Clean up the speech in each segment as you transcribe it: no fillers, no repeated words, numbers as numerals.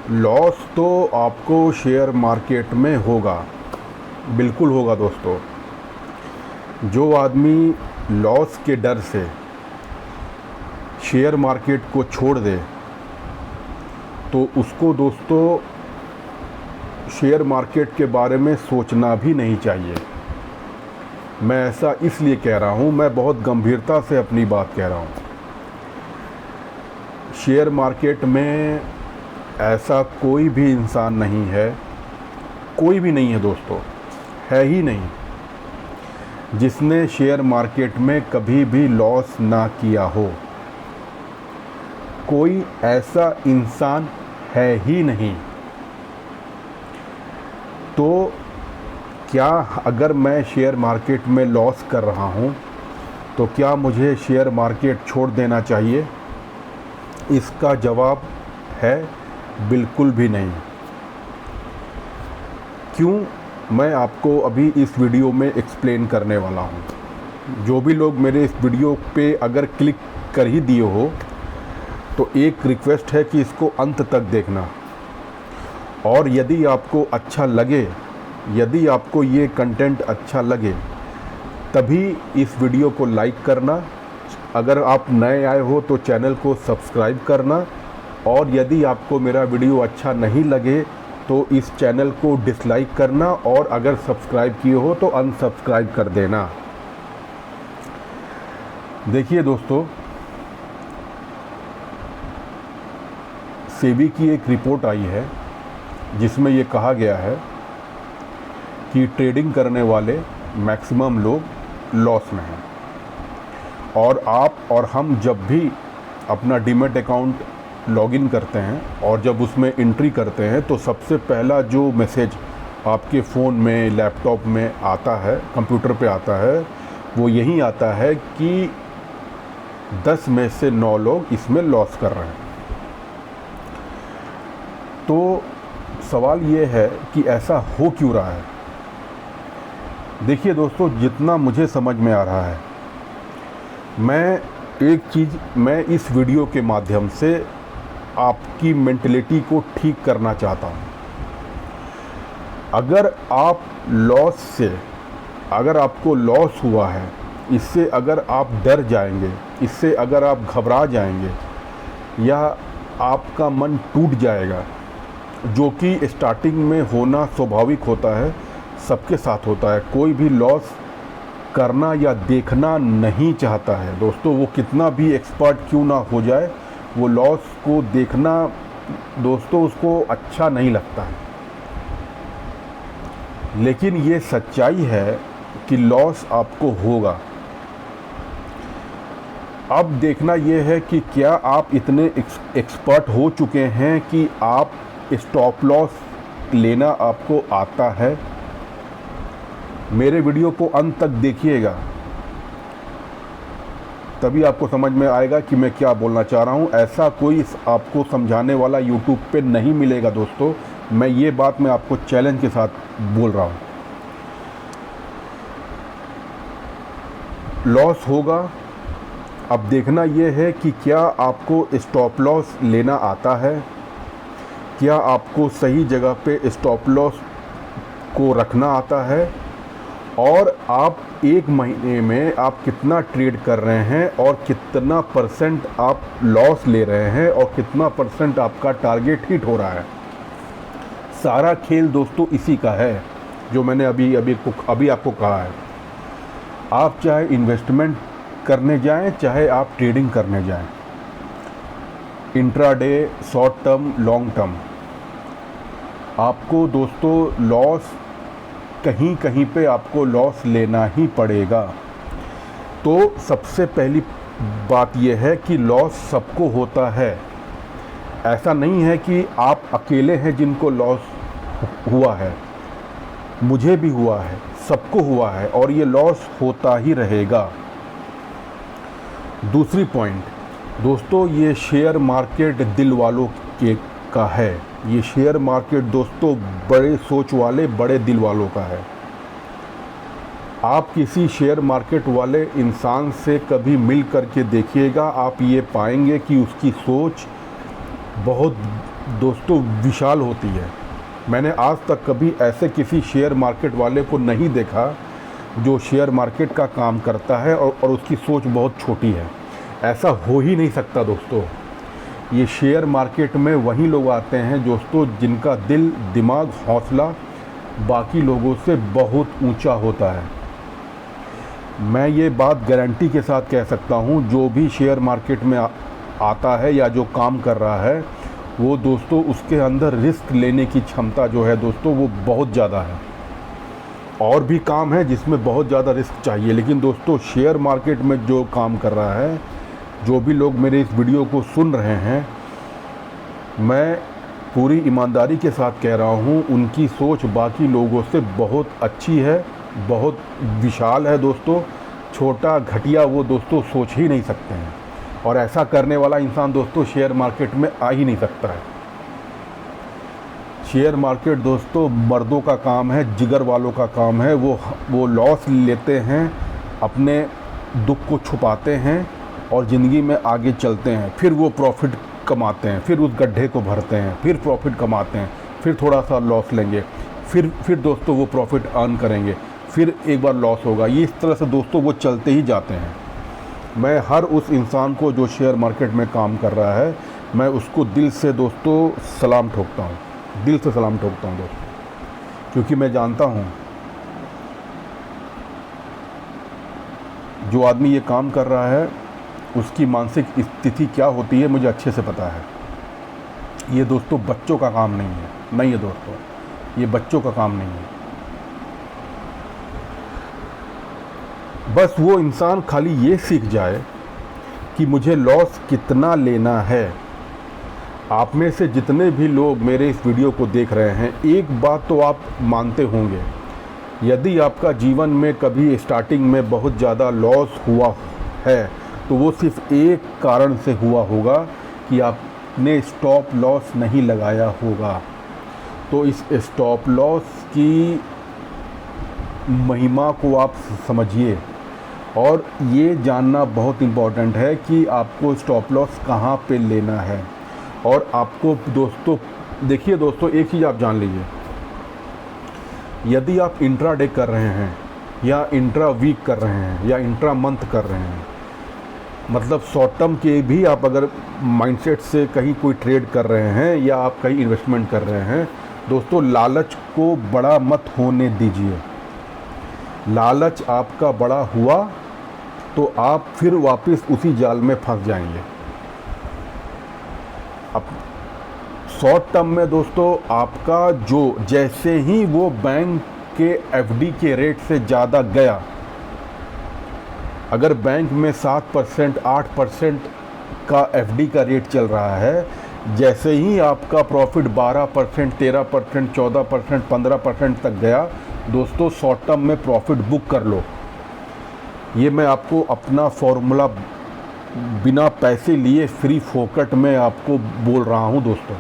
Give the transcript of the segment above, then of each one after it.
Loss तो आपको share market में होगा, बिल्कुल होगा दोस्तों। जो आदमी लॉस के डर से शेयर मार्केट को छोड़ दे तो उसको दोस्तों शेयर मार्केट के बारे में सोचना भी नहीं चाहिए। मैं ऐसा इसलिए कह रहा हूँ, मैं बहुत गंभीरता से अपनी बात कह रहा हूँ। शेयर मार्केट में ऐसा कोई भी इंसान नहीं है, कोई भी नहीं है दोस्तों, है ही नहीं, जिसने शेयर मार्केट में कभी भी लॉस ना किया हो। कोई ऐसा इंसान है ही नहीं। तो क्या अगर मैं शेयर मार्केट में लॉस कर रहा हूँ तो क्या मुझे शेयर मार्केट छोड़ देना चाहिए? इसका जवाब है बिल्कुल भी नहीं। क्यों, मैं आपको अभी इस वीडियो में एक्सप्लेन करने वाला हूँ। जो भी लोग मेरे इस वीडियो पे अगर क्लिक कर ही दिए हो तो एक रिक्वेस्ट है कि इसको अंत तक देखना, और यदि आपको अच्छा लगे, यदि आपको ये कंटेंट अच्छा लगे तभी इस वीडियो को लाइक करना। अगर आप नए आए हो तो चैनल को सब्सक्राइब करना, और यदि आपको मेरा वीडियो अच्छा नहीं लगे तो इस चैनल को डिसलाइक करना, और अगर सब्सक्राइब किए हो तो अनसब्सक्राइब कर देना। देखिए दोस्तों, सेबी की एक रिपोर्ट आई है जिसमें ये कहा गया है कि ट्रेडिंग करने वाले मैक्सिमम लोग लॉस में हैं। और आप और हम जब भी अपना डीमैट अकाउंट लॉगिन करते हैं और जब उसमें एंट्री करते हैं तो सबसे पहला जो मैसेज आपके फ़ोन में, लैपटॉप में आता है, कंप्यूटर पे आता है, वो यही आता है कि 10 में से 9 लोग इसमें लॉस कर रहे हैं। तो सवाल ये है कि ऐसा हो क्यों रहा है? देखिए दोस्तों, जितना मुझे समझ में आ रहा है, मैं इस वीडियो के माध्यम से आपकी मेंटलिटी को ठीक करना चाहता हूँ। अगर आप लॉस से, अगर आपको लॉस हुआ है, इससे अगर आप डर जाएंगे, इससे अगर आप घबरा जाएंगे या आपका मन टूट जाएगा, जो कि स्टार्टिंग में होना स्वाभाविक होता है, सबके साथ होता है। कोई भी लॉस करना या देखना नहीं चाहता है दोस्तों, वो कितना भी एक्सपर्ट क्यों ना हो जाए, वो लॉस को देखना दोस्तों उसको अच्छा नहीं लगता है। लेकिन ये सच्चाई है कि लॉस आपको होगा। अब देखना ये है कि क्या आप इतने एक्सपर्ट हो चुके हैं कि आप स्टॉप लॉस लेना आपको आता है। मेरे वीडियो को अंत तक देखिएगा, तभी आपको समझ में आएगा कि मैं क्या बोलना चाह रहा हूँ। ऐसा कोई आपको समझाने वाला यूट्यूब पे नहीं मिलेगा दोस्तों। मैं ये बात मैं आपको चैलेंज के साथ बोल रहा हूँ। लॉस होगा। अब देखना ये है कि क्या आपको स्टॉप लॉस लेना आता है, क्या आपको सही जगह पे स्टॉप लॉस को रखना आता है, और आप एक महीने में आप कितना ट्रेड कर रहे हैं और कितना परसेंट आप लॉस ले रहे हैं और कितना परसेंट आपका टारगेट हिट हो रहा है। सारा खेल दोस्तों इसी का है जो मैंने अभी आपको कहा है। आप चाहे इन्वेस्टमेंट करने जाएं, चाहे आप ट्रेडिंग करने जाएं, intraday, short term, long term, आपको दोस्तों लॉस कहीं कहीं पे आपको लॉस लेना ही पड़ेगा। तो सबसे पहली बात यह है कि लॉस सबको होता है। ऐसा नहीं है कि आप अकेले हैं जिनको लॉस हुआ है, मुझे भी हुआ है, सबको हुआ है, और ये लॉस होता ही रहेगा। दूसरी पॉइंट दोस्तों, ये शेयर मार्केट दिल वालों का है। ये शेयर मार्केट दोस्तों बड़े सोच वाले, बड़े दिल वालों का है। आप किसी शेयर मार्केट वाले इंसान से कभी मिल करके देखिएगा, आप ये पाएंगे कि उसकी सोच बहुत दोस्तों विशाल होती है। मैंने आज तक कभी ऐसे किसी शेयर मार्केट वाले को नहीं देखा जो शेयर मार्केट का काम करता है और उसकी सोच बहुत छोटी है। ऐसा हो ही नहीं सकता दोस्तों। ये शेयर मार्केट में वही लोग आते हैं दोस्तों जिनका दिल, दिमाग, हौसला बाकी लोगों से बहुत ऊंचा होता है। मैं ये बात गारंटी के साथ कह सकता हूँ, जो भी शेयर मार्केट में आता है या जो काम कर रहा है वो दोस्तों उसके अंदर रिस्क लेने की क्षमता जो है दोस्तों वो बहुत ज़्यादा है। और भी काम है जिसमें बहुत ज़्यादा रिस्क चाहिए, लेकिन दोस्तों शेयर मार्केट में जो काम कर रहा है, जो भी लोग मेरे इस वीडियो को सुन रहे हैं, मैं पूरी ईमानदारी के साथ कह रहा हूँ, उनकी सोच बाकी लोगों से बहुत अच्छी है, बहुत विशाल है दोस्तों। छोटा घटिया वो दोस्तों सोच ही नहीं सकते हैं, और ऐसा करने वाला इंसान दोस्तों शेयर मार्केट में आ ही नहीं सकता है। शेयर मार्केट दोस्तों मर्दों का काम है, जिगर वालों का काम है। वो लॉस लेते हैं, अपने दुख को छुपाते हैं और ज़िंदगी में आगे चलते हैं। फिर वो प्रॉफिट कमाते हैं, फिर उस गड्ढे को भरते हैं, फिर प्रॉफिट कमाते हैं, फिर थोड़ा सा लॉस लेंगे, फिर दोस्तों वो प्रॉफिट अर्न करेंगे, फिर एक बार लॉस होगा। ये इस तरह से दोस्तों वो चलते ही जाते हैं। मैं हर उस इंसान को जो शेयर मार्केट में काम कर रहा है, मैं उसको दिल से दोस्तों सलाम ठोकता हूँ, दिल से सलाम ठोकता हूँ दोस्तों, क्योंकि मैं जानता हूँ जो आदमी ये काम कर रहा है उसकी मानसिक स्थिति क्या होती है, मुझे अच्छे से पता है। ये दोस्तों बच्चों का काम नहीं है दोस्तों, ये बच्चों का काम नहीं है। बस वो इंसान खाली ये सीख जाए कि मुझे लॉस कितना लेना है। आप में से जितने भी लोग मेरे इस वीडियो को देख रहे हैं, एक बात तो आप मानते होंगे, यदि आपका जीवन में कभी स्टार्टिंग में बहुत ज़्यादा लॉस हुआ है तो वो सिर्फ एक कारण से हुआ होगा कि आपने स्टॉप लॉस नहीं लगाया होगा। तो इस स्टॉप लॉस की महिमा को आप समझिए, और ये जानना बहुत इम्पॉर्टेंट है कि आपको स्टॉप लॉस कहाँ पे लेना है। और आपको दोस्तों देखिए दोस्तों, एक चीज़ आप जान लीजिए, यदि आप इंट्रा डे कर रहे हैं या इंट्रा वीक कर रहे हैं या इंट्रा मंथ कर रहे हैं, मतलब शॉर्ट टर्म के भी आप अगर माइंडसेट से कहीं कोई ट्रेड कर रहे हैं या आप कहीं इन्वेस्टमेंट कर रहे हैं, दोस्तों लालच को बड़ा मत होने दीजिए। लालच आपका बड़ा हुआ तो आप फिर वापस उसी जाल में फंस जाएंगे। अब शॉर्ट टर्म में दोस्तों आपका जो जैसे ही वो बैंक के एफडी के रेट से ज़्यादा गया, अगर बैंक में 7% 8% का एफडी का रेट चल रहा है, जैसे ही आपका प्रॉफिट 12% 13% 14% 15% तक गया, दोस्तों शॉर्ट टर्म में प्रॉफिट बुक कर लो। ये मैं आपको अपना फॉर्मूला बिना पैसे लिए फ्री फोकट में आपको बोल रहा हूँ दोस्तों।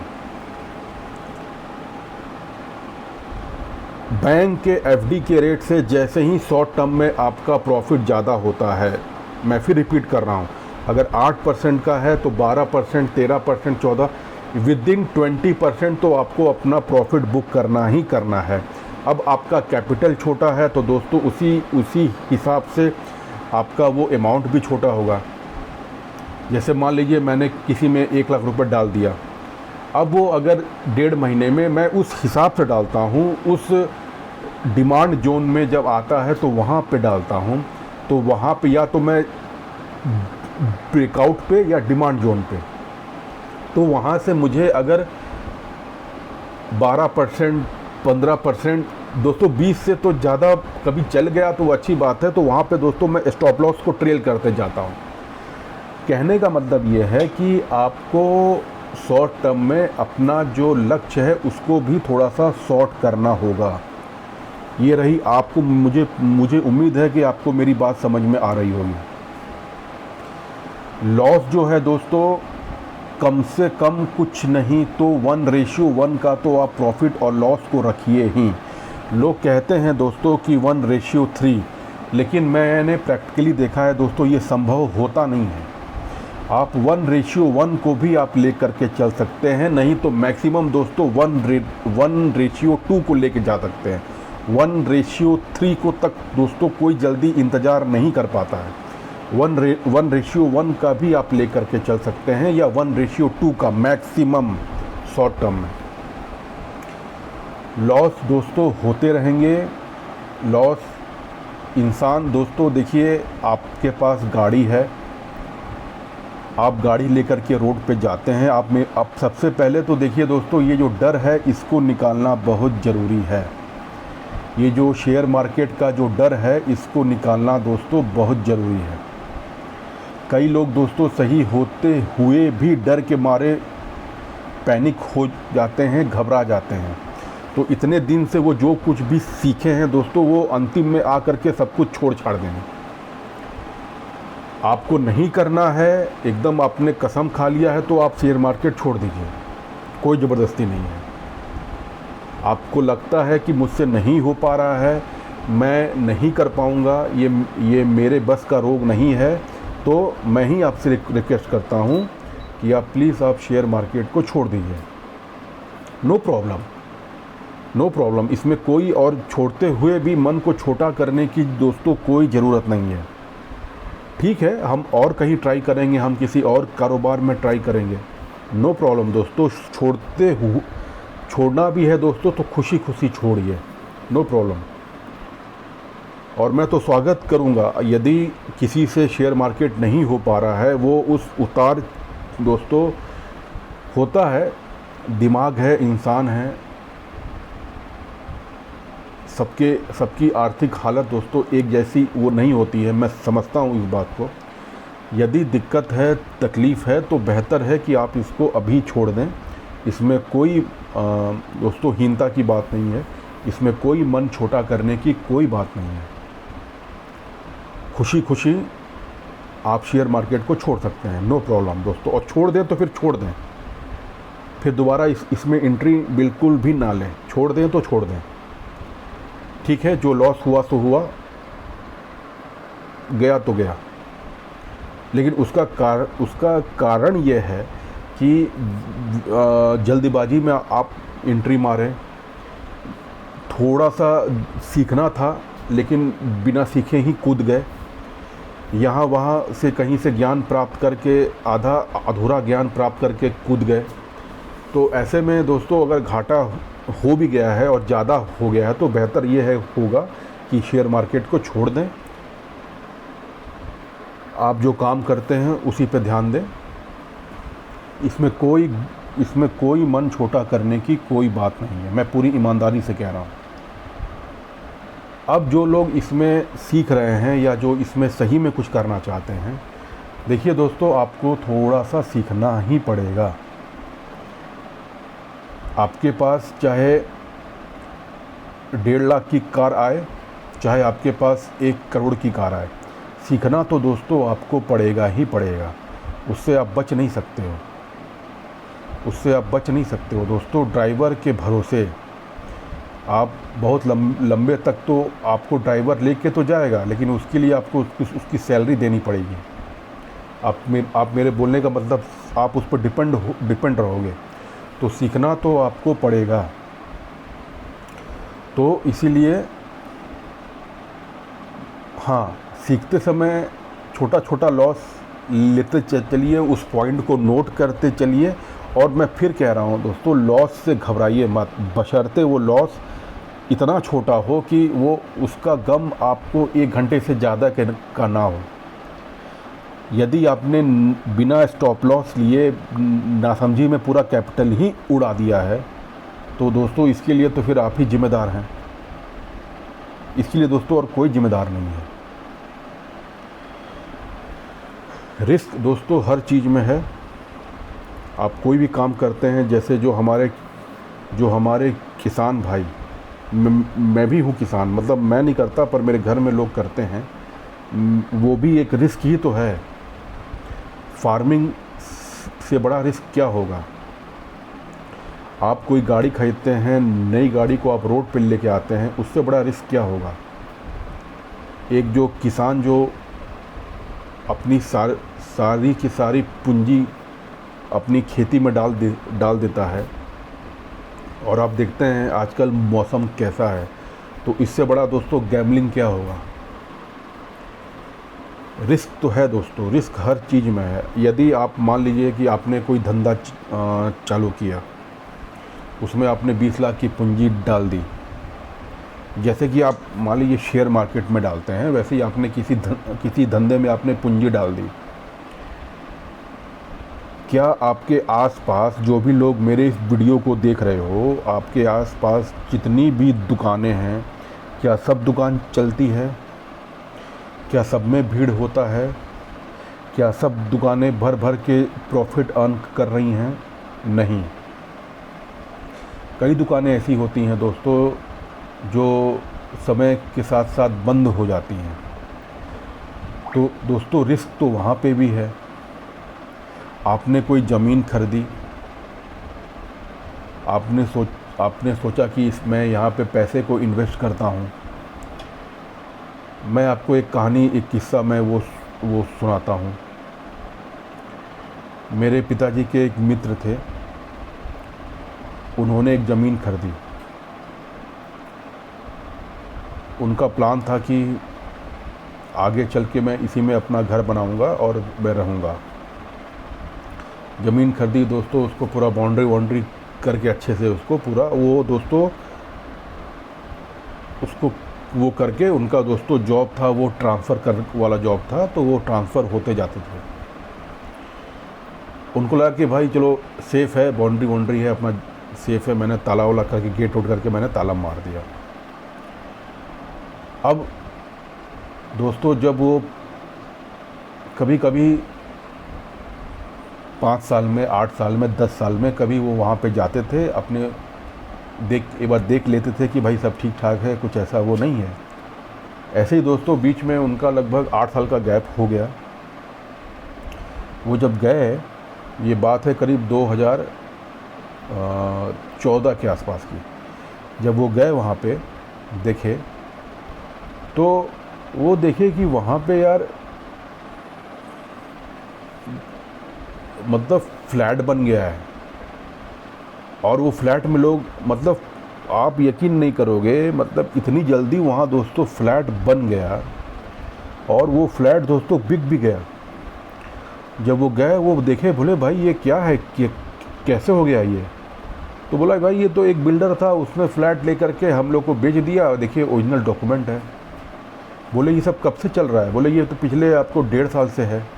बैंक के एफडी के रेट से जैसे ही शॉर्ट टर्म में आपका प्रॉफिट ज़्यादा होता है, मैं फिर रिपीट कर रहा हूँ, अगर 8% का है तो 12% 13% 14, विदिन 20% तो आपको अपना प्रॉफिट बुक करना ही करना है। अब आपका कैपिटल छोटा है तो दोस्तों उसी हिसाब से आपका वो अमाउंट भी छोटा होगा। जैसे मान लीजिए मैंने किसी में 1 लाख रुपए डाल दिया, अब वो अगर 1.5 महीने में मैं उस हिसाब से डालता हूँ, उस डिमांड जोन में जब आता है तो वहाँ पे डालता हूँ, तो वहाँ पे या तो मैं ब्रेकआउट पे या डिमांड जोन पे, तो वहाँ से मुझे अगर 12% 15% दोस्तों 20 से तो ज़्यादा कभी चल गया तो अच्छी बात है, तो वहाँ पे दोस्तों मैं स्टॉप लॉस को ट्रेल करते जाता हूँ। कहने का मतलब ये है कि आपको शॉर्ट टर्म में अपना जो लक्ष्य है उसको भी थोड़ा सा शॉर्ट करना होगा। ये रही आपको, मुझे उम्मीद है कि आपको मेरी बात समझ में आ रही होगी। लॉस जो है दोस्तों कम से कम कुछ नहीं तो 1:1 का तो आप प्रॉफिट और लॉस को रखिए ही। लोग कहते हैं दोस्तों कि 1:3, लेकिन मैंने प्रैक्टिकली देखा है दोस्तों ये संभव होता नहीं है। आप 1:1 को भी आप ले करके चल सकते हैं, नहीं तो मैक्सिमम दोस्तों 1:2 को लेके जा सकते हैं। 1:3 को तक दोस्तों कोई जल्दी इंतज़ार नहीं कर पाता है। 1:1 का भी आप ले करके चल सकते हैं, या 1:2 का मैक्सिमम शॉर्ट टर्म में। लॉस दोस्तों होते रहेंगे। लॉस इंसान दोस्तों देखिए, आपके पास गाड़ी है, आप गाड़ी लेकर के रोड पे जाते हैं, आप सबसे पहले तो देखिए दोस्तों, ये जो डर है इसको निकालना बहुत ज़रूरी है। ये जो शेयर मार्केट का जो डर है इसको निकालना दोस्तों बहुत ज़रूरी है। कई लोग दोस्तों सही होते हुए भी डर के मारे पैनिक हो जाते हैं, घबरा जाते हैं। तो इतने दिन से वो जो कुछ भी सीखे हैं दोस्तों, वो अंतिम में आकर के सब कुछ छोड़ छाड़ देंगे। आपको नहीं करना है, एकदम आपने कसम खा लिया है तो आप शेयर मार्केट छोड़ दीजिए, कोई ज़बरदस्ती नहीं है। आपको लगता है कि मुझसे नहीं हो पा रहा है, मैं नहीं कर पाऊँगा, ये मेरे बस का रोग नहीं है, तो मैं ही आपसे रिक्वेस्ट करता हूँ कि आप प्लीज़ आप शेयर मार्केट को छोड़ दीजिए। No problem, no problem. इसमें कोई और छोड़ते हुए भी मन को छोटा करने की दोस्तों कोई ज़रूरत नहीं है। ठीक है, हम और कहीं ट्राई करेंगे, हम किसी और कारोबार में ट्राई करेंगे, नो प्रॉब्लम दोस्तों। छोड़ना भी है दोस्तों तो खुशी खुशी छोड़िए, नो प्रॉब्लम। और मैं तो स्वागत करूंगा यदि किसी से शेयर मार्केट नहीं हो पा रहा है, वो उस उतार दोस्तों होता है, दिमाग है, इंसान है, सबकी आर्थिक हालत दोस्तों एक जैसी वो नहीं होती है। मैं समझता हूँ इस बात को। यदि दिक्कत है, तकलीफ़ है, तो बेहतर है कि आप इसको अभी छोड़ दें। इसमें कोई दोस्तों हीनता की बात नहीं है, इसमें कोई मन छोटा करने की कोई बात नहीं है। खुशी खुशी आप शेयर मार्केट को छोड़ सकते हैं, नो प्रॉब्लम दोस्तों। और छोड़ दें तो फिर छोड़ दें, फिर दोबारा इसमें एंट्री बिल्कुल भी ना लें। छोड़ दें तो छोड़ दें, ठीक है। जो लॉस हुआ सो हुआ, गया तो गया। लेकिन उसका कारण ये है कि जल्दीबाजी में आप एंट्री मारें। थोड़ा सा सीखना था, लेकिन बिना सीखे ही कूद गए, यहाँ वहाँ से कहीं से ज्ञान प्राप्त करके आधा अधूरा ज्ञान प्राप्त करके कूद गए। तो ऐसे में दोस्तों अगर घाटा हो भी गया है और ज़्यादा हो गया है, तो बेहतर ये होगा कि शेयर मार्केट को छोड़ दें। आप जो काम करते हैं उसी पे ध्यान दें। इसमें कोई मन छोटा करने की कोई बात नहीं है, मैं पूरी ईमानदारी से कह रहा हूँ। अब जो लोग इसमें सीख रहे हैं या जो इसमें सही में कुछ करना चाहते हैं, देखिए दोस्तों, आपको थोड़ा सा सीखना ही पड़ेगा। आपके पास चाहे 1.5 लाख की कार आए, चाहे आपके पास 1 करोड़ की कार आए, सीखना तो दोस्तों आपको पड़ेगा ही पड़ेगा। उससे आप बच नहीं सकते हो, उससे आप बच नहीं सकते हो दोस्तों। ड्राइवर के भरोसे आप बहुत लंबे तक तो आपको ड्राइवर लेके तो जाएगा, लेकिन उसके लिए आपको उसकी सैलरी देनी पड़ेगी। आप मेरे बोलने का मतलब, आप उस पर डिपेंड रहोगे। तो सीखना तो आपको पड़ेगा। तो इसीलिए हाँ, सीखते समय छोटा छोटा लॉस लेते चलिए, उस पॉइंट को नोट करते चलिए। और मैं फिर कह रहा हूँ दोस्तों, लॉस से घबराइए मत, बशर्ते वो लॉस इतना छोटा हो कि वो उसका गम आपको 1 घंटे से ज़्यादा का ना हो। यदि आपने बिना स्टॉप लॉस लिए नासमझी में पूरा कैपिटल ही उड़ा दिया है, तो दोस्तों इसके लिए तो फिर आप ही जिम्मेदार हैं। इसके लिए दोस्तों और कोई जिम्मेदार नहीं है। रिस्क दोस्तों हर चीज़ में है। आप कोई भी काम करते हैं, जैसे जो हमारे किसान भाई, मैं भी हूँ किसान, मतलब मैं नहीं करता पर मेरे घर में लोग करते हैं, वो भी एक रिस्क ही तो है। फार्मिंग से बड़ा रिस्क क्या होगा। आप कोई गाड़ी खरीदते हैं, नई गाड़ी को आप रोड पर लेके आते हैं, उससे बड़ा रिस्क क्या होगा। एक जो किसान जो अपनी सारी की सारी पूंजी अपनी खेती में डाल देता है, और आप देखते हैं आजकल मौसम कैसा है, तो इससे बड़ा दोस्तों गैम्बलिंग क्या होगा। रिस्क तो है दोस्तों, रिस्क हर चीज़ में है। यदि आप मान लीजिए कि आपने कोई धंधा चालू किया, उसमें आपने 20 लाख की पूंजी डाल दी, जैसे कि आप मान लीजिए शेयर मार्केट में डालते हैं, वैसे ही आपने किसी धंधे में आपने पूंजी डाल दी। क्या आपके आसपास जो भी लोग मेरे इस वीडियो को देख रहे हो, आपके आसपास जितनी भी दुकानें हैं, क्या सब दुकान चलती है? क्या सब में भीड़ होता है? क्या सब दुकानें भर भर के प्रॉफिट अर्न कर रही हैं? नहीं। कई दुकानें ऐसी होती हैं दोस्तों जो समय के साथ साथ बंद हो जाती हैं। तो दोस्तों रिस्क तो वहाँ पे भी है। आपने कोई ज़मीन खरीदी, आपने सोचा कि मैं यहाँ पे पैसे को इन्वेस्ट करता हूँ। मैं आपको एक कहानी, एक किस्सा मैं वो सुनाता हूँ। मेरे पिताजी के एक मित्र थे, उन्होंने एक ज़मीन खरीदी। उनका प्लान था कि आगे चल के मैं इसी में अपना घर बनाऊंगा और मैं रहूँगा। ज़मीन खरीदी दोस्तों, उसको पूरा बाउंड्री करके अच्छे से उसको पूरा वो दोस्तों उसको वो करके, उनका दोस्तों जॉब था वो ट्रांसफ़र कर वाला जॉब था, तो वो ट्रांसफ़र होते जाते थे। उनको लगा कि भाई चलो सेफ़ है, बाउंड्री है, अपना सेफ़ है। मैंने ताला वाला करके गेट उठ करके मैंने ताला मार दिया। अब दोस्तों जब वो कभी 5 साल में, 8 साल में, 10 साल में कभी वो वहाँ पे जाते थे, अपने एक बार देख लेते थे कि भाई सब ठीक ठाक है, कुछ ऐसा वो नहीं है। ऐसे ही दोस्तों बीच में उनका लगभग 8 साल का गैप हो गया। वो जब गए, ये बात है करीब 2014 के आसपास की, जब वो गए वहाँ पे देखे, तो वो देखे कि वहाँ पे यार मतलब फ्लैट बन गया है, और वो फ्लैट में लोग, मतलब आप यकीन नहीं करोगे, मतलब इतनी जल्दी वहाँ दोस्तों फ्लैट बन गया, और वो फ्लैट दोस्तों बिक भी गया। जब वो गए, वो देखे, बोले भाई ये क्या है, कैसे हो गया ये? तो बोला भाई ये तो एक बिल्डर था, उसने फ्लैट लेकर के हम लोग को बेच दिया, देखिए ओरिजिनल डॉक्यूमेंट है। बोले ये सब कब से चल रहा है? बोले ये तो पिछले आपको 1.5 साल से है।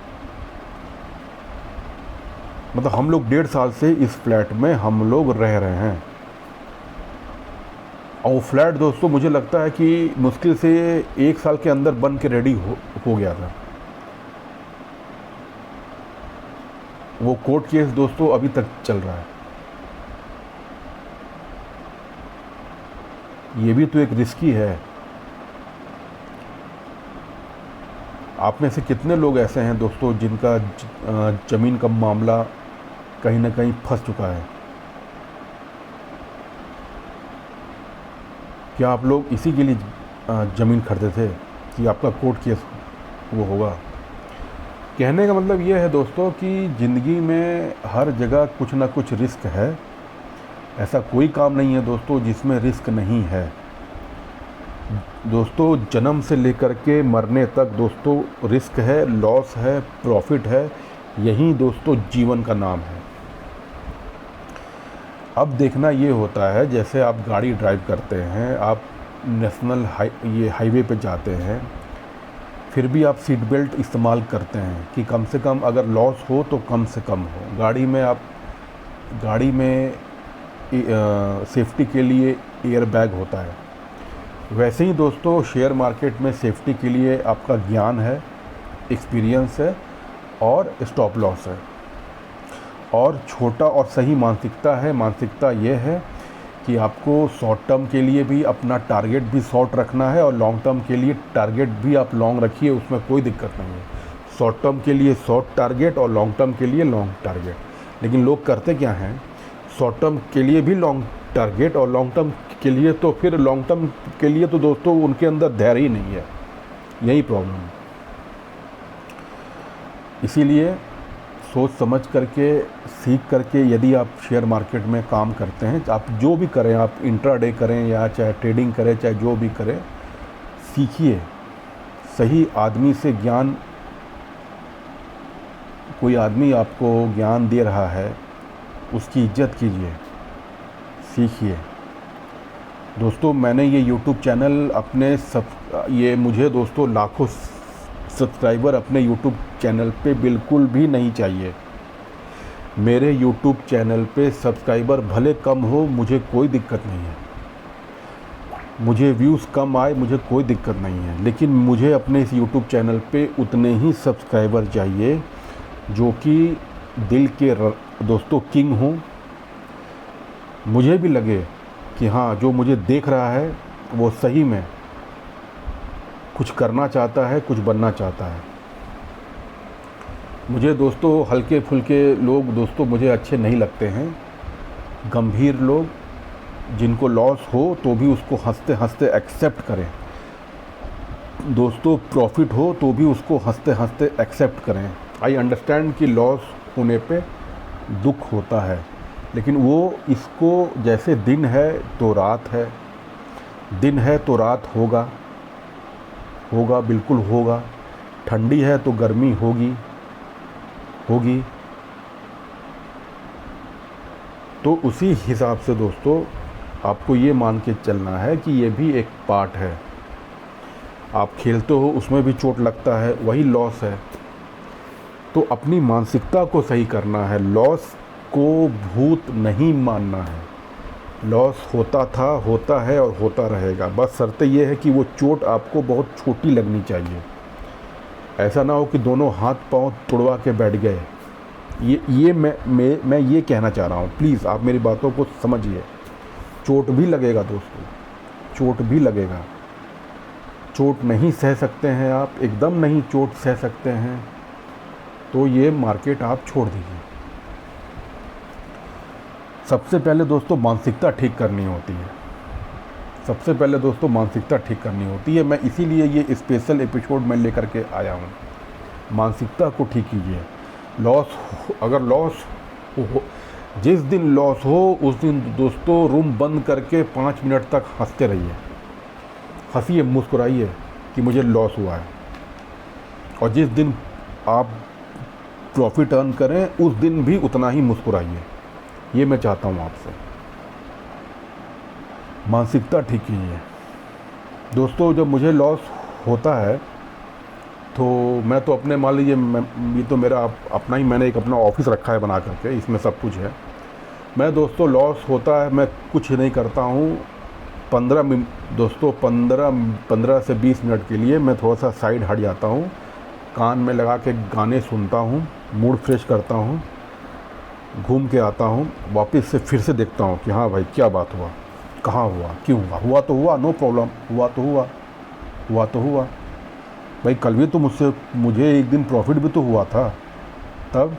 मतलब हम लोग 1.5 साल से इस फ्लैट में हम लोग रह रहे हैं। और वो फ्लैट दोस्तों मुझे लगता है कि मुश्किल से 1 साल के अंदर बन के रेडी हो गया था। वो कोर्ट केस दोस्तों अभी तक चल रहा है। ये भी तो एक रिस्की है। आप में से कितने लोग ऐसे हैं दोस्तों जिनका ज़मीन का मामला कहीं ना कहीं फंस चुका है? क्या आप लोग इसी के लिए ज़मीन खरीदे थे कि आपका कोर्ट केस वो होगा? कहने का मतलब ये है दोस्तों कि ज़िंदगी में हर जगह कुछ ना कुछ रिस्क है। ऐसा कोई काम नहीं है दोस्तों जिसमें रिस्क नहीं है। दोस्तों जन्म से लेकर के मरने तक दोस्तों रिस्क है, लॉस है, प्रॉफिट है। यही दोस्तों जीवन का नाम है। अब देखना ये होता है, जैसे आप गाड़ी ड्राइव करते हैं, आप नेशनल हाईवे पे जाते हैं, फिर भी आप सीट बेल्ट इस्तेमाल करते हैं कि कम से कम अगर लॉस हो तो कम से कम हो। गाड़ी में सेफ्टी के लिए एयर बैग होता है। वैसे ही दोस्तों शेयर मार्केट में सेफ्टी के लिए आपका ज्ञान है, एक्सपीरियंस है और स्टॉप लॉस है, और छोटा और सही मानसिकता है। मानसिकता ये है कि आपको शॉर्ट टर्म के लिए भी अपना टारगेट भी शॉर्ट रखना है, और लॉन्ग टर्म के लिए टारगेट भी आप लॉन्ग रखिए, उसमें कोई दिक्कत नहीं है। शॉर्ट टर्म के लिए शॉर्ट टारगेट और लॉन्ग टर्म के लिए लॉन्ग टारगेट। लेकिन लोग करते क्या हैं, शॉर्ट टर्म के लिए भी लॉन्ग टारगेट और लॉन्ग टर्म के लिए, तो फिर लॉन्ग टर्म के लिए तो दोस्तों उनके अंदर धैर्य ही नहीं है। यही प्रॉब्लम है। इसीलिए सोच समझ करके, सीख करके यदि आप शेयर मार्केट में काम करते हैं, आप जो भी करें, आप इंट्राडे करें या चाहे ट्रेडिंग करें, चाहे जो भी करें, सीखिए। सही आदमी से ज्ञान, कोई आदमी आपको ज्ञान दे रहा है, उसकी इज्जत कीजिए, सीखिए। दोस्तों, मैंने ये YouTube चैनल अपने ये मुझे दोस्तों लाखों सब्सक्राइबर अपने YouTube चैनल पे बिल्कुल भी नहीं चाहिए। मेरे YouTube चैनल पे सब्सक्राइबर भले कम हो, मुझे कोई दिक्कत नहीं है, मुझे व्यूज़ कम आए, मुझे कोई दिक्कत नहीं है, लेकिन मुझे अपने इस YouTube चैनल पे उतने ही सब्सक्राइबर चाहिए जो कि दिल के दोस्तों किंग हों। मुझे भी लगे कि हाँ, जो मुझे देख रहा है वो सही में कुछ करना चाहता है, कुछ बनना चाहता है। मुझे दोस्तों हल्के फुल्के लोग दोस्तों मुझे अच्छे नहीं लगते हैं। गंभीर लोग, जिनको लॉस हो तो भी उसको हंसते हंसते एक्सेप्ट करें। दोस्तों प्रॉफिट हो तो भी उसको हंसते हंसते एक्सेप्ट करें। आई अंडरस्टैंड कि लॉस होने पे दुख होता है, लेकिन वो इसको जैसे दिन है तो रात है, दिन है तो रात होगा, होगा बिल्कुल होगा। ठंडी है तो गर्मी होगी, होगी। तो उसी हिसाब से दोस्तों आपको ये मान के चलना है कि ये भी एक पार्ट है। आप खेलते हो, उसमें भी चोट लगता है, वही लॉस है। तो अपनी मानसिकता को सही करना है, लॉस को भूत नहीं मानना है। लॉस होता था, होता है और होता रहेगा। बस शर्त ये है कि वो चोट आपको बहुत छोटी लगनी चाहिए। ऐसा ना हो कि दोनों हाथ पांव तुड़वा के बैठ गए। ये मैं ये कहना चाह रहा हूँ। प्लीज़ आप मेरी बातों को समझिए। चोट भी लगेगा दोस्तों, चोट भी लगेगा। चोट नहीं सह सकते हैं आप, एकदम नहीं चोट सह सकते हैं, तो ये मार्केट आप छोड़ दीजिए। सबसे पहले दोस्तों मानसिकता ठीक करनी होती है। सबसे पहले दोस्तों मानसिकता ठीक करनी होती है। मैं इसीलिए ये स्पेशल एपिसोड में लेकर के आया हूँ। मानसिकता को ठीक कीजिए। अगर लॉस हो, जिस दिन लॉस हो उस दिन दोस्तों रूम बंद करके 5 मिनट तक हंसते रहिए। हंसिए, मुस्कुराइए कि मुझे लॉस हुआ है। और जिस दिन आप प्रॉफिट अर्न करें उस दिन भी उतना ही मुस्कुराइए। ये मैं चाहता हूँ आपसे। मानसिकता ठीक कीजिए दोस्तों। जब मुझे लॉस होता है तो मैं तो अपने, मान लीजिए ये तो मेरा अपना ही, मैंने एक अपना ऑफिस रखा है बना करके, इसमें सब कुछ है। मैं दोस्तों लॉस होता है, मैं कुछ नहीं करता हूँ। 15 से 20 मिनट के लिए मैं थोड़ा सा साइड हट जाता हूँ, कान में लगा के गाने सुनता हूँ, मूड फ्रेश करता हूँ, घूम के आता हूँ, वापस से फिर से देखता हूँ कि हाँ भाई क्या बात हुआ, कहाँ हुआ, क्यों हुआ, हुआ तो हुआ, नो प्रॉब्लम, हुआ तो हुआ, हुआ तो हुआ। भाई कल भी तो मुझे एक दिन प्रॉफिट भी तो हुआ था। तब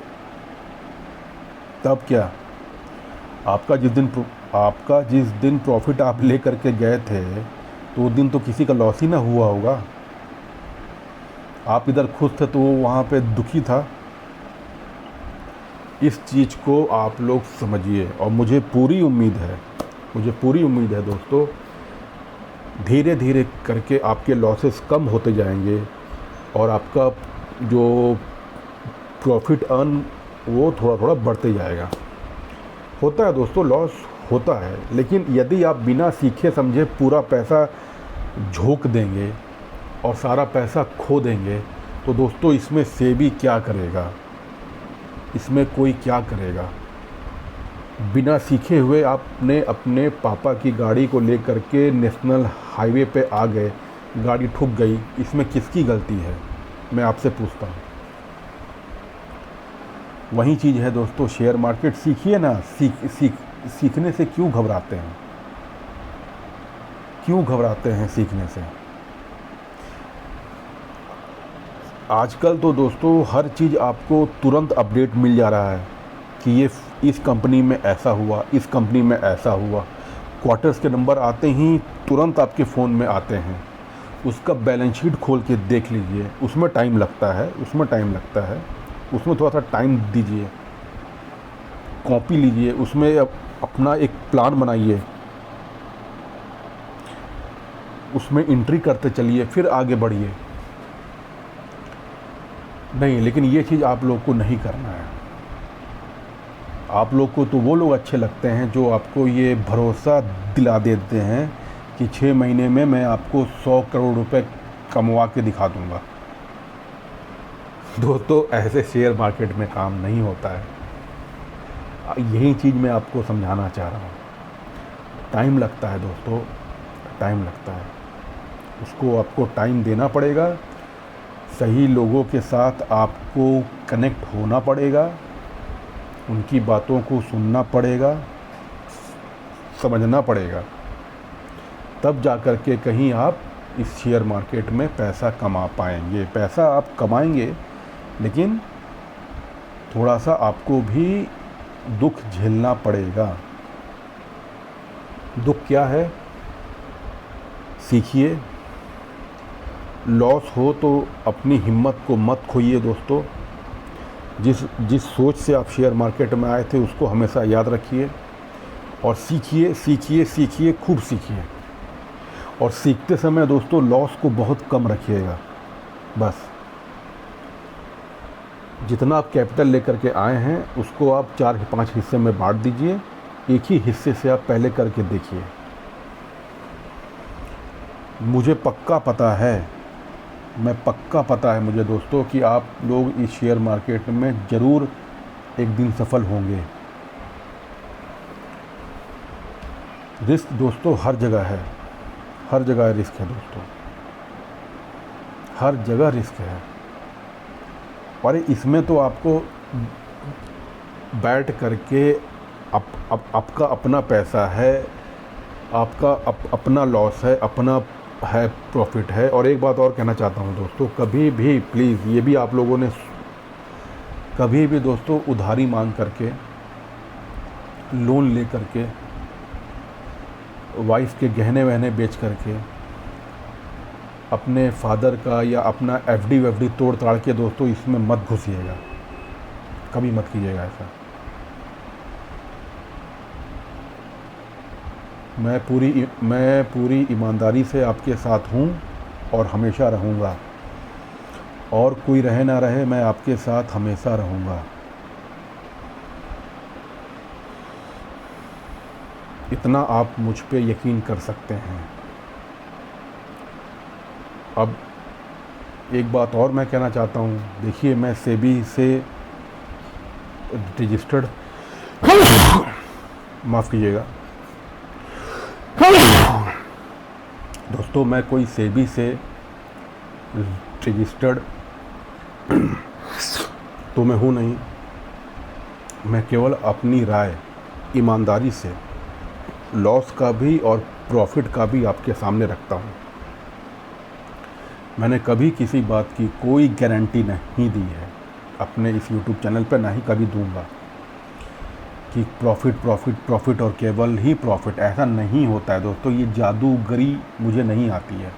क्या, आपका जिस दिन प्रॉफिट आप ले करके गए थे तो उस दिन तो किसी का लॉस ही ना हुआ होगा। आप इधर खुश थे तो वो वहाँ पे दुखी था। इस चीज़ को आप लोग समझिए। और मुझे पूरी उम्मीद है दोस्तों, धीरे धीरे करके आपके लॉसेस कम होते जाएंगे और आपका जो प्रॉफिट अर्न वो थोड़ा थोड़ा बढ़ते जाएगा। होता है दोस्तों, लॉस होता है, लेकिन यदि आप बिना सीखे समझे पूरा पैसा झोंक देंगे और सारा पैसा खो देंगे तो दोस्तों इसमें सेबी क्या करेगा, इसमें कोई क्या करेगा। बिना सीखे हुए आपने अपने पापा की गाड़ी को लेकर के नेशनल हाईवे पे आ गए, गाड़ी ठुक गई, इसमें किसकी गलती है, मैं आपसे पूछता हूँ। वही चीज़ है दोस्तों, शेयर मार्केट सीखिए ना। सीखने से क्यों घबराते हैं, क्यों घबराते हैं सीखने से। आजकल तो दोस्तों हर चीज़ आपको तुरंत अपडेट मिल जा रहा है कि ये इस कंपनी में ऐसा हुआ, इस कंपनी में ऐसा हुआ। क्वार्टर्स के नंबर आते ही तुरंत आपके फ़ोन में आते हैं। उसका बैलेंस शीट खोल के देख लीजिए, उसमें टाइम लगता है, उसमें थोड़ा सा टाइम दीजिए, कॉपी लीजिए, उसमें अपना एक प्लान बनाइए, उसमें एंट्री करते चलिए, फिर आगे बढ़िए। नहीं, लेकिन ये चीज़ आप लोग को नहीं करना है। आप लोग को तो वो लोग अच्छे लगते हैं जो आपको ये भरोसा दिला देते हैं कि 6 महीने में मैं आपको 100 करोड़ रुपए कमवा के दिखा दूंगा। दोस्तों, ऐसे शेयर मार्केट में काम नहीं होता है। यही चीज़ मैं आपको समझाना चाह रहा हूँ। टाइम लगता है दोस्तों, टाइम लगता है। उसको आपको टाइम देना पड़ेगा, सही लोगों के साथ आपको कनेक्ट होना पड़ेगा, उनकी बातों को सुनना पड़ेगा, समझना पड़ेगा, तब जा कर के कहीं आप इस शेयर मार्केट में पैसा कमा पाएंगे। पैसा आप कमाएंगे, लेकिन थोड़ा सा आपको भी दुख झेलना पड़ेगा। दुख क्या है? सीखिए। लॉस हो तो अपनी हिम्मत को मत खोइए दोस्तों। जिस सोच से आप शेयर मार्केट में आए थे उसको हमेशा याद रखिए और सीखिए, सीखिए, सीखिए, खूब सीखिए। और सीखते समय दोस्तों लॉस को बहुत कम रखिएगा। बस जितना आप कैपिटल लेकर के आए हैं उसको आप 4-5 हिस्से में बांट दीजिए। एक ही हिस्से से आप पहले करके देखिए। मुझे पक्का पता है मुझे दोस्तों कि आप लोग इस शेयर मार्केट में ज़रूर एक दिन सफल होंगे। रिस्क दोस्तों हर जगह है, हर जगह रिस्क है दोस्तों, हर जगह रिस्क है। और इसमें तो आपको बैठ करके आपका अपना पैसा है, आपका अपना लॉस है, अपना है प्रॉफिट है। और एक बात और कहना चाहता हूँ दोस्तों, कभी भी प्लीज़ ये भी आप लोगों ने कभी भी दोस्तों उधारी मांग करके, लोन ले करके, वाइफ के गहने वहने बेच करके, अपने फादर का या अपना एफडी तोड़ ताड़ के दोस्तों इसमें मत घुसिएगा, कभी मत कीजिएगा ऐसा। मैं पूरी ईमानदारी से आपके साथ हूँ और हमेशा रहूँगा, और कोई रहे ना रहे मैं आपके साथ हमेशा रहूँगा। इतना आप मुझ पे यकीन कर सकते हैं। अब एक बात और मैं कहना चाहता हूँ, देखिए मैं सेबी से रजिस्टर्ड माफ़ कीजिएगा दोस्तों, मैं कोई सेबी से रजिस्टर्ड तो मैं हूँ नहीं। मैं केवल अपनी राय ईमानदारी से लॉस का भी और प्रॉफिट का भी आपके सामने रखता हूँ। मैंने कभी किसी बात की कोई गारंटी नहीं दी है अपने इस YouTube चैनल पर, ना ही कभी दूंगा कि प्रॉफिट और केवल ही प्रॉफिट। ऐसा नहीं होता है दोस्तों, ये जादूगरी मुझे नहीं आती है।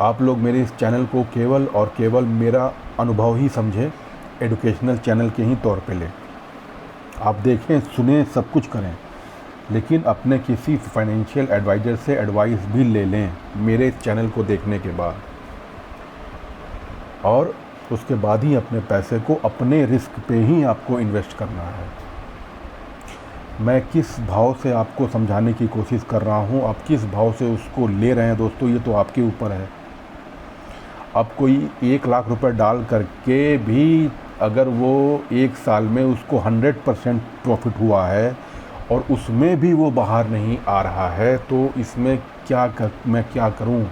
आप लोग मेरे इस चैनल को केवल और केवल मेरा अनुभव ही समझे, एजुकेशनल चैनल के ही तौर पे ले। आप देखें, सुने, सब कुछ करें, लेकिन अपने किसी फाइनेंशियल एडवाइज़र से एडवाइस भी ले लें मेरे चैनल को देखने के बाद, और उसके बाद ही अपने पैसे को अपने रिस्क पे ही आपको इन्वेस्ट करना है। मैं किस भाव से आपको समझाने की कोशिश कर रहा हूँ, आप किस भाव से उसको ले रहे हैं दोस्तों, ये तो आपके ऊपर है। अब कोई 1 लाख रुपए डाल करके भी अगर वो 1 साल में उसको 100% प्रॉफिट हुआ है और उसमें भी वो बाहर नहीं आ रहा है, तो इसमें मैं क्या करूं?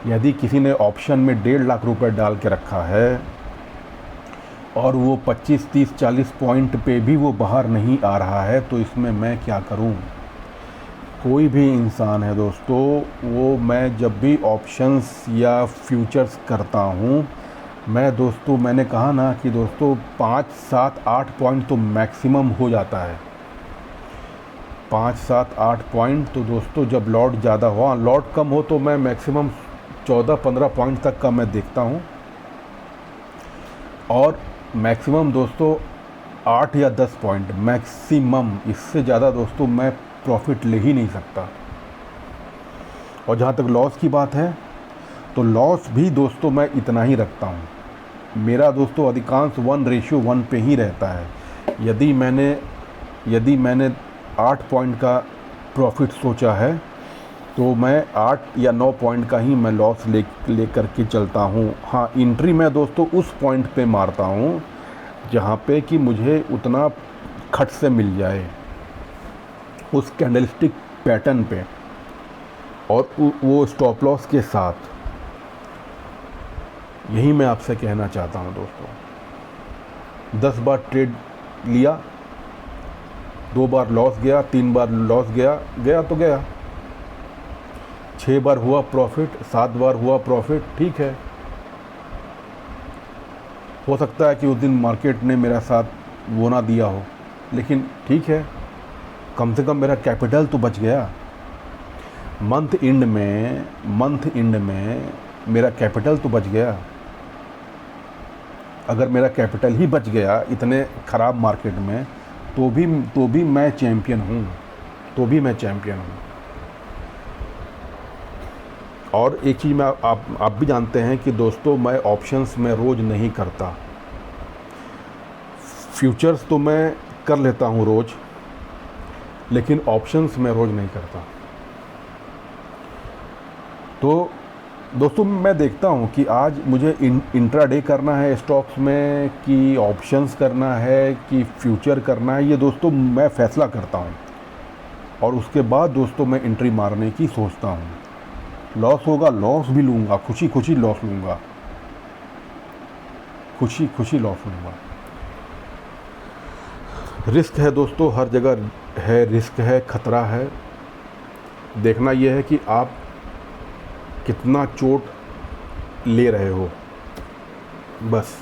यदि किसी ने ऑप्शन में 1.5 लाख रुपए डाल के रखा है और वो 25, 30, 40 पॉइंट पे भी वो बाहर नहीं आ रहा है, तो इसमें मैं क्या करूं? कोई भी इंसान है दोस्तों, वो मैं जब भी ऑप्शंस या फ्यूचर्स करता हूं, मैंने कहा ना कि दोस्तों 5, 7, 8 पॉइंट तो मैक्सिमम हो जाता है। 5, 7, 8 पॉइंट तो दोस्तों जब लॉट ज़्यादा हो, लॉट कम हो तो मैं मैक्सिमम 14, 15 पॉइंट तक का मैं देखता हूँ। और मैक्सिमम दोस्तों 8 या 10 पॉइंट मैक्सिमम, इससे ज़्यादा दोस्तों मैं प्रॉफिट ले ही नहीं सकता। और जहाँ तक लॉस की बात है तो लॉस भी दोस्तों मैं इतना ही रखता हूँ। मेरा दोस्तों अधिकांश 1:1 पे ही रहता है। यदि मैंने 8 पॉइंट का प्रॉफिट सोचा है तो मैं 8 या 9 पॉइंट का ही मैं लॉस ले करके चलता हूँ। हाँ, एंट्री मैं दोस्तों उस पॉइंट पे मारता हूँ जहाँ पे कि मुझे उतना खट से मिल जाए, उस कैंडलस्टिक पैटर्न पे और वो स्टॉप लॉस के साथ। यही मैं आपसे कहना चाहता हूँ दोस्तों। 10 बार ट्रेड लिया, 2 बार लॉस गया, 3 बार लॉस गया तो गया। 6 बार हुआ प्रॉफिट, 7 बार हुआ प्रॉफिट, ठीक है। हो सकता है कि उस दिन मार्केट ने मेरा साथ वो ना दिया हो, लेकिन ठीक है, कम से कम मेरा कैपिटल तो बच गया। मंथ एंड में मेरा कैपिटल तो बच गया। अगर मेरा कैपिटल ही बच गया इतने ख़राब मार्केट में तो भी मैं चैम्पियन हूँ। और एक चीज़ मैं आप भी जानते हैं कि दोस्तों मैं ऑप्शंस में रोज़ नहीं करता। फ्यूचर्स तो मैं कर लेता हूँ रोज़, लेकिन ऑप्शंस में रोज़ नहीं करता। तो दोस्तों मैं देखता हूँ कि आज मुझे इंट्राडे करना है स्टॉक्स में कि ऑप्शंस करना है कि फ्यूचर करना है, ये दोस्तों मैं फ़ैसला करता हूँ। और उसके बाद दोस्तों मैं एंट्री मारने की सोचता हूँ। लॉस होगा, लॉस भी लूँगा, खुशी लॉस लूँगा, खुशी लॉस लूँगा। रिस्क है दोस्तों, हर जगह है रिस्क है, ख़तरा है। देखना यह है कि आप कितना चोट ले रहे हो, बस।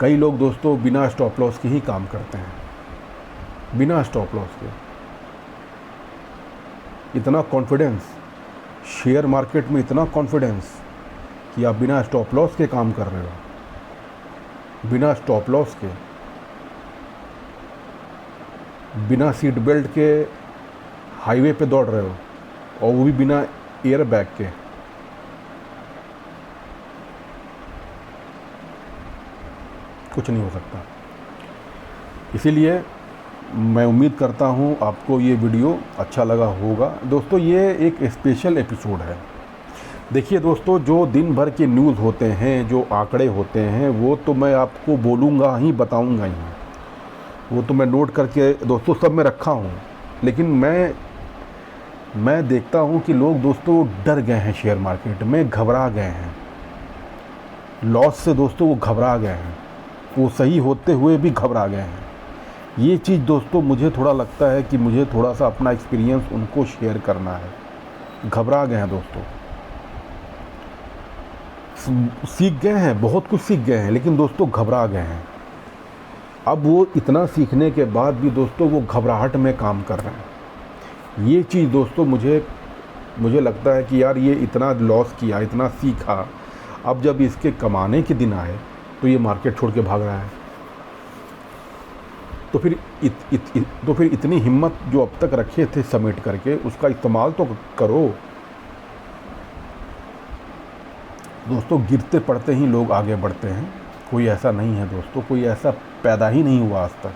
कई लोग दोस्तों बिना स्टॉप लॉस के ही काम करते हैं, बिना स्टॉप लॉस के। इतना कॉन्फिडेंस, शेयर मार्केट में इतना कॉन्फिडेंस कि आप बिना स्टॉप लॉस के काम कर रहे हो, बिना स्टॉप लॉस के, बिना सीट बेल्ट के हाईवे पे दौड़ रहे हो, और वो भी बिना एयर बैग के। कुछ नहीं हो सकता। इसीलिए मैं उम्मीद करता हूँ आपको ये वीडियो अच्छा लगा होगा। दोस्तों ये एक स्पेशल एपिसोड है। देखिए दोस्तों, जो दिन भर के न्यूज़ होते हैं, जो आंकड़े होते हैं, वो तो मैं आपको बोलूँगा ही, बताऊँगा ही, वो तो मैं नोट करके दोस्तों सब में रखा हूँ। लेकिन मैं देखता हूँ कि लोग दोस्तों डर गए हैं, शेयर मार्केट में घबरा गए हैं। लॉस से दोस्तों वो घबरा गए हैं, वो सही होते हुए भी घबरा गए हैं। ये चीज़ दोस्तों मुझे थोड़ा लगता है कि मुझे थोड़ा सा अपना एक्सपीरियंस उनको शेयर करना है। घबरा गए हैं दोस्तों, सीख गए हैं, बहुत कुछ सीख गए हैं, लेकिन दोस्तों घबरा गए हैं। अब वो इतना सीखने के बाद भी दोस्तों वो घबराहट में काम कर रहे हैं। ये चीज़ दोस्तों मुझे लगता है कि यार ये इतना लॉस किया, इतना सीखा, अब जब इसके कमाने के दिन आए तो ये मार्केट छोड़ के भाग रहा है। तो फिर इतनी हिम्मत जो अब तक रखे थे समेट करके, उसका इस्तेमाल तो करो। दोस्तों गिरते पड़ते ही लोग आगे बढ़ते हैं, कोई ऐसा नहीं है दोस्तों, कोई ऐसा पैदा ही नहीं हुआ आज तक,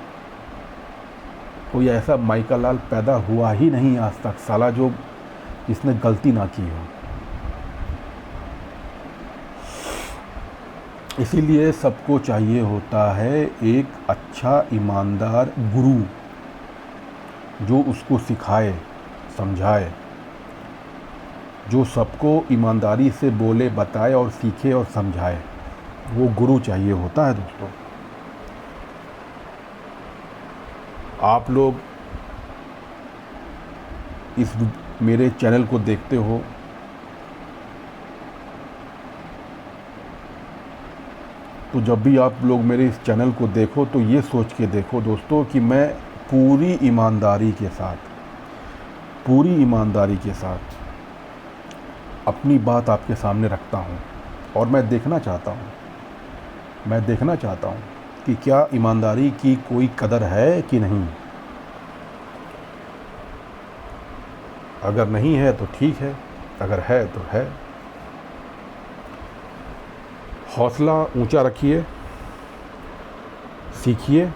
कोई ऐसा माइका लाल पैदा हुआ ही नहीं आज तक साला जो जिसने गलती ना की हो। इसीलिए सबको चाहिए होता है एक अच्छा ईमानदार गुरु जो उसको सिखाए, समझाए, जो सबको ईमानदारी से बोले, बताए और सीखे और समझाए। वो गुरु चाहिए होता है दोस्तों। आप लोग इस मेरे चैनल को देखते हो, तो जब भी आप लोग मेरे इस चैनल को देखो तो ये सोच के देखो दोस्तों कि मैं पूरी ईमानदारी के साथ अपनी बात आपके सामने रखता हूँ। और मैं देखना चाहता हूँ मैं देखना चाहता हूँ कि क्या ईमानदारी की कोई कदर है कि नहीं। अगर नहीं है तो ठीक है, अगर है तो है। हौसला ऊंचा रखिए, सीखिए,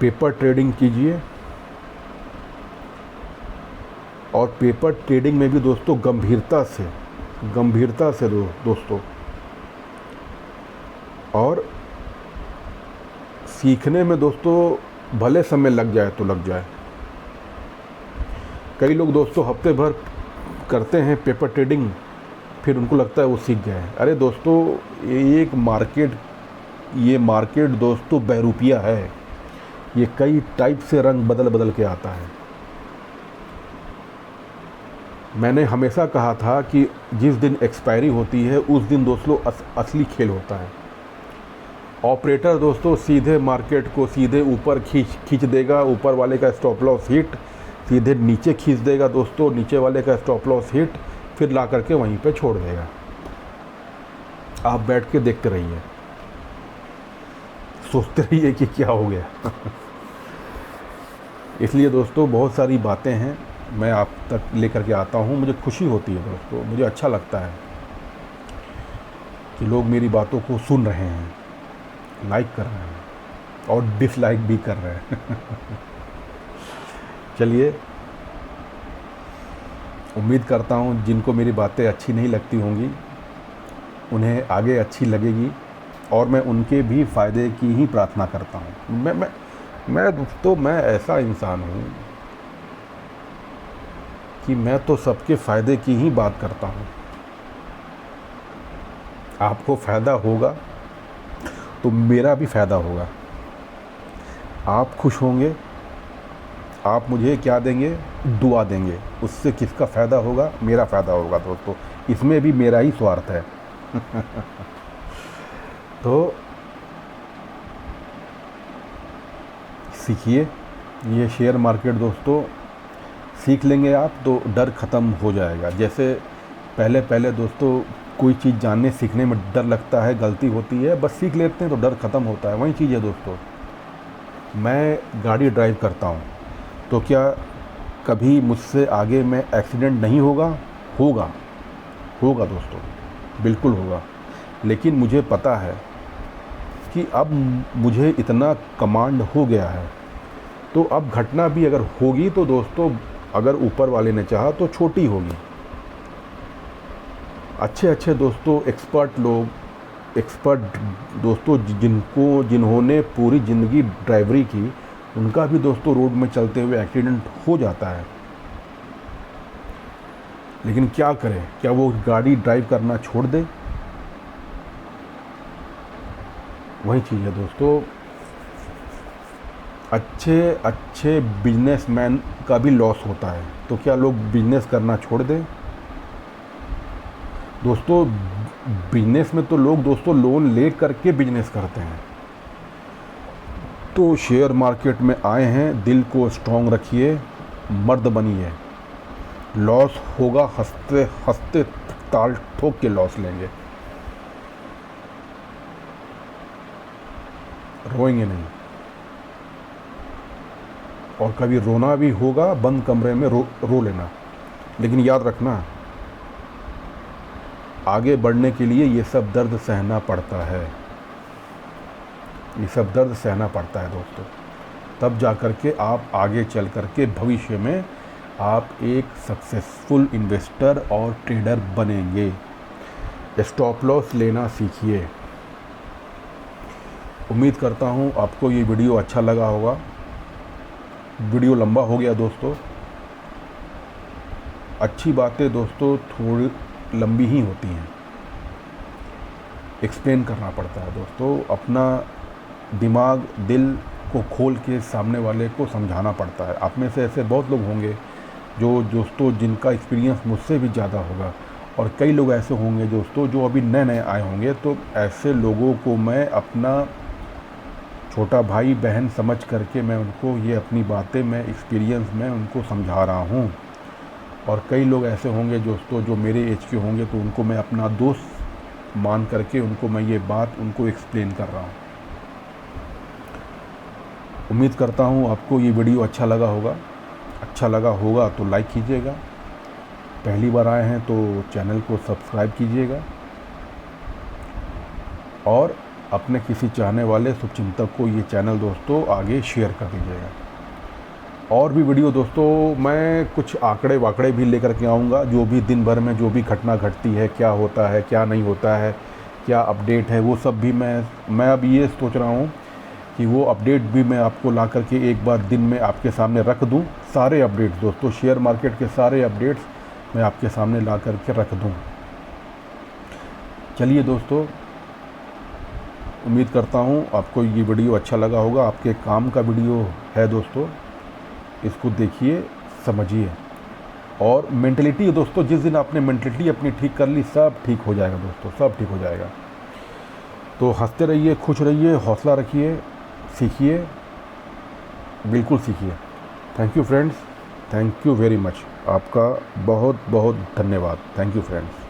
पेपर ट्रेडिंग कीजिए, और पेपर ट्रेडिंग में भी दोस्तों गंभीरता से दोस्तों, और सीखने में दोस्तों भले समय लग जाए तो लग जाए। कई लोग दोस्तों हफ्ते भर करते हैं पेपर ट्रेडिंग, फिर उनको लगता है वो सीख गए। अरे दोस्तों, ये मार्केट दोस्तों बहरूपिया है। ये कई टाइप से रंग बदल बदल के आता है। मैंने हमेशा कहा था कि जिस दिन एक्सपायरी होती है उस दिन दोस्तों असली खेल होता है। ऑपरेटर दोस्तों सीधे मार्केट को सीधे ऊपर खींच देगा, ऊपर वाले का स्टॉप लॉस हिट, सीधे नीचे खींच देगा दोस्तों, नीचे वाले का स्टॉप लॉस हिट, फिर ला करके वहीं पे छोड़ देगा। आप बैठ के देखते रहिए, सोचते रहिए कि क्या हो गया। इसलिए दोस्तों बहुत सारी बातें हैं मैं आप तक लेकर के आता हूँ। मुझे खुशी होती है दोस्तों, मुझे अच्छा लगता है कि लोग मेरी बातों को सुन रहे हैं, लाइक कर रहे हैं और डिसलाइक भी कर रहे हैं। चलिए, उम्मीद करता हूँ जिनको मेरी बातें अच्छी नहीं लगती होंगी उन्हें आगे अच्छी लगेगी, और मैं उनके भी फ़ायदे की ही प्रार्थना करता हूँ। मैं ऐसा इंसान हूँ कि मैं तो सबके फ़ायदे की ही बात करता हूँ। आपको फ़ायदा होगा तो मेरा भी फ़ायदा होगा। आप खुश होंगे, आप मुझे क्या देंगे? दुआ देंगे। उससे किसका फ़ायदा होगा? मेरा फ़ायदा होगा दोस्तों। इसमें भी मेरा ही स्वार्थ है। तो सीखिए ये शेयर मार्केट दोस्तों, सीख लेंगे आप तो डर ख़त्म हो जाएगा। जैसे पहले दोस्तों कोई चीज़ जानने सीखने में डर लगता है, गलती होती है, बस सीख लेते हैं तो डर ख़त्म होता है। वही चीज़ है दोस्तों। मैं गाड़ी ड्राइव करता हूँ तो क्या कभी मुझसे आगे में एक्सीडेंट नहीं होगा? होगा दोस्तों, बिल्कुल होगा। लेकिन मुझे पता है कि अब मुझे इतना कमांड हो गया है, तो अब घटना भी अगर होगी तो दोस्तों, अगर ऊपर वाले ने चाहा तो छोटी होगी। अच्छे दोस्तों, एक्सपर्ट दोस्तों जिन्होंने पूरी ज़िंदगी ड्राइवरी की, उनका भी दोस्तों रोड में चलते हुए एक्सीडेंट हो जाता है। लेकिन क्या करें? क्या वो गाड़ी ड्राइव करना छोड़ दे? वही चीज़ है दोस्तों। अच्छे बिजनेसमैन का भी लॉस होता है, तो क्या लोग बिजनेस करना छोड़ दें? दोस्तों बिजनेस में तो लोग दोस्तों लोन ले करके बिजनेस करते हैं। तो शेयर मार्केट में आए हैं, दिल को स्ट्रॉन्ग रखिए, मर्द बनिए। लॉस होगा, हंसते हंसते ताल ठोक के लॉस लेंगे, रोएंगे नहीं। और कभी रोना भी होगा, बंद कमरे में रो लेना। लेकिन याद रखना, आगे बढ़ने के लिए ये सब दर्द सहना पड़ता है। ये सब दर्द सहना पड़ता है दोस्तों, तब जा कर के आप आगे चल कर के भविष्य में आप एक सक्सेसफुल इन्वेस्टर और ट्रेडर बनेंगे। स्टॉप लॉस लेना सीखिए। उम्मीद करता हूँ आपको ये वीडियो अच्छा लगा होगा। वीडियो लंबा हो गया दोस्तों। अच्छी बातें दोस्तों थोड़ी लंबी ही होती हैं, एक्सप्लेन करना पड़ता है दोस्तों। अपना दिमाग दिल को खोल के सामने वाले को समझाना पड़ता है। आप में से ऐसे बहुत लोग होंगे जो दोस्तों जिनका एक्सपीरियंस मुझसे भी ज़्यादा होगा, और कई लोग ऐसे होंगे दोस्तों जो अभी नए आए होंगे। तो ऐसे लोगों को मैं अपना छोटा भाई बहन समझ करके मैं उनको ये अपनी बातें मैं एक्सपीरियंस में उनको समझा रहा हूँ। और कई लोग ऐसे होंगे दोस्तों जो मेरे एज के होंगे, तो उनको मैं अपना दोस्त मान करके उनको मैं ये बात उनको एक्सप्लेन कर रहा हूँ। उम्मीद करता हूँ आपको ये वीडियो अच्छा लगा होगा। अच्छा लगा होगा तो लाइक कीजिएगा, पहली बार आए हैं तो चैनल को सब्सक्राइब कीजिएगा और अपने किसी चाहने वाले शुभचिंतक को ये चैनल दोस्तों आगे शेयर कर दीजिएगा। और भी वीडियो दोस्तों मैं कुछ आंकड़े वाकड़े भी लेकर के आऊँगा, जो भी दिन भर में जो भी घटना घटती है, क्या होता है क्या नहीं होता है, क्या अपडेट है, वो सब भी मैं अब ये सोच रहा हूँ कि वो अपडेट भी मैं आपको ला करके एक बार दिन में आपके सामने रख दूँ। सारे अपडेट्स दोस्तों, शेयर मार्केट के सारे अपडेट्स मैं आपके सामने ला करके रख दूँ। चलिए दोस्तों, उम्मीद करता हूँ आपको ये वीडियो अच्छा लगा होगा। आपके काम का वीडियो है दोस्तों, इसको देखिए, समझिए। और मेंटलिटी दोस्तों, जिस दिन आपने मेंटलिटी अपनी ठीक कर ली, सब ठीक हो जाएगा दोस्तों, सब ठीक हो जाएगा। तो हंसते रहिए, खुश रहिए, हौसला रखिए, सीखिए, बिल्कुल सीखिए। Thank you friends, thank you very much. आपका बहुत बहुत धन्यवाद। Thank you friends.